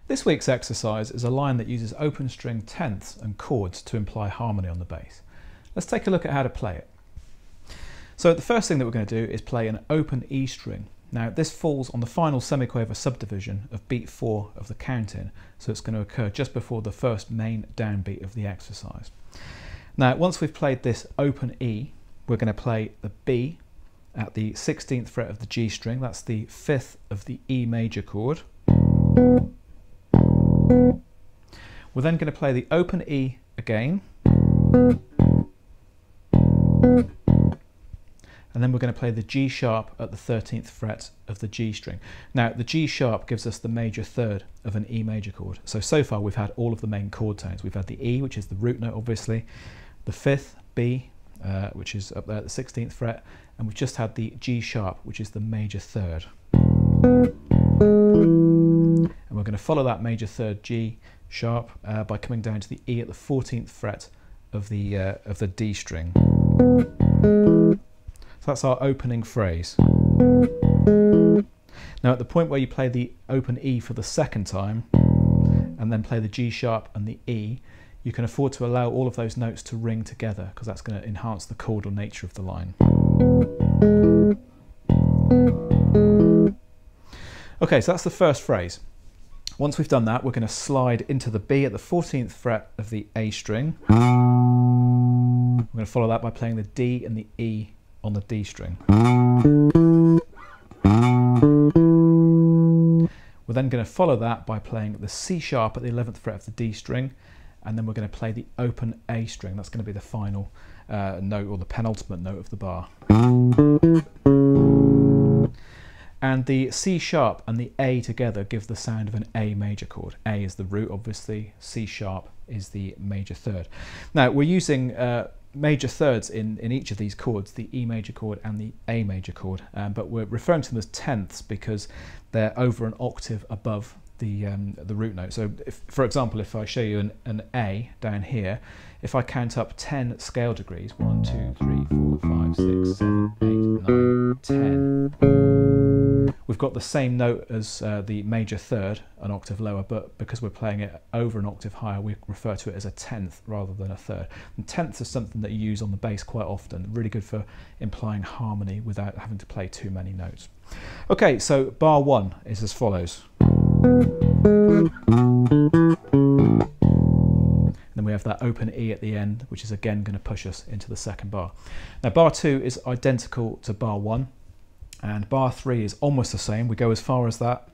This week's exercise is a line that uses open string tenths and chords to imply harmony on the bass. Let's take a look at how to play it. So the first thing that we're going to do is play an open E string. Now this falls on the final semiquaver subdivision of beat 4 of the count-in, so it's going to occur just before the first main downbeat of the exercise. Now once we've played this open E, we're going to play the B at the 16th fret of the G string, that's the 5th of the E major chord. We're then going to play the open E again, and then we're going to play the G sharp at the 13th fret of the G string. Now the G sharp gives us the major third of an E major chord. So far we've had all of the main chord tones. We've had the E, which is the root note obviously, the 5th B, which is up there at the 16th fret, and we've just had the G sharp, which is the major third. And we're going to follow that major third G sharp by coming down to the E at the 14th fret of the D string. So that's our opening phrase. Now at the point where you play the open E for the second time and then play the G sharp and the E, you can afford to allow all of those notes to ring together because that's going to enhance the chordal nature of the line. Okay, so that's the first phrase. Once we've done that, we're going to slide into the B at the 14th fret of the A string. We're going to follow that by playing the D and the E on the D string. We're then going to follow that by playing the C sharp at the 11th fret of the D string, and then we're going to play the open A string. That's going to be the final note, or the penultimate note of the bar. And the C sharp and the A together give the sound of an A major chord. A is the root obviously, C sharp is the major third. Now we're using major thirds in each of these chords, the E major chord and the A major chord, but we're referring to them as tenths because they're over an octave above the root note. So if, for example, if I show you an A down here, if I count up 10 scale degrees, 1, 2, 3, 4, 5, 6, 7, 8, 9, 10, we've got the same note as the major third, an octave lower, but because we're playing it over an octave higher, we refer to it as a tenth rather than a third. And tenths is something that you use on the bass quite often, really good for implying harmony without having to play too many notes. Okay, so bar 1 is as follows. Then we have that open E at the end, which is again going to push us into the second bar. Now bar 2 is identical to bar 1, and bar 3 is almost the same. We go as far as that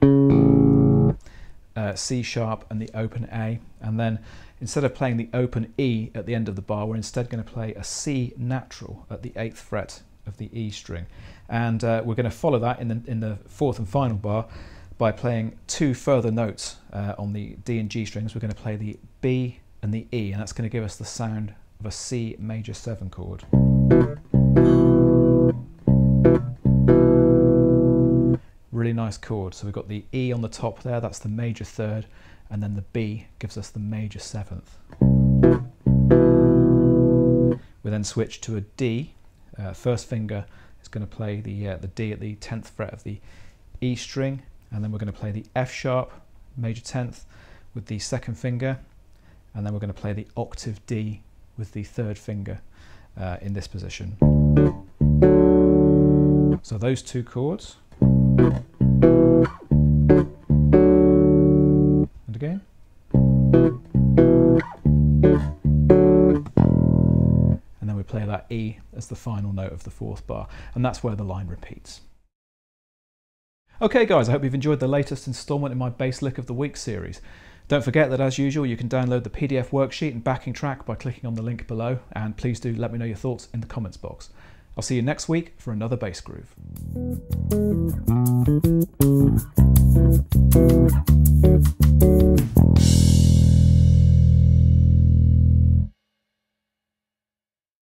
C sharp and the open A, and then instead of playing the open E at the end of the bar, we're instead going to play a C natural at the 8th fret of the E string, and we're going to follow that in the fourth and final bar by playing 2 further notes on the D and G strings. We're going to play the B and the E, and that's going to give us the sound of a C major 7 chord. Really nice chord. So we've got the E on the top there, that's the major third, and then the B gives us the major 7th. We then switch to a D. First finger is going to play the D at the 10th fret of the E string, and then we're going to play the F sharp major 10th with the second finger, and then we're going to play the octave D with the third finger in this position. So those 2 chords. And again. And then we play that E as the final note of the 4th bar, and that's where the line repeats. Okay guys, I hope you've enjoyed the latest instalment in my Bass Lick of the Week series. Don't forget that, as usual, you can download the PDF worksheet and backing track by clicking on the link below, and please do let me know your thoughts in the comments box. I'll see you next week for another bass groove.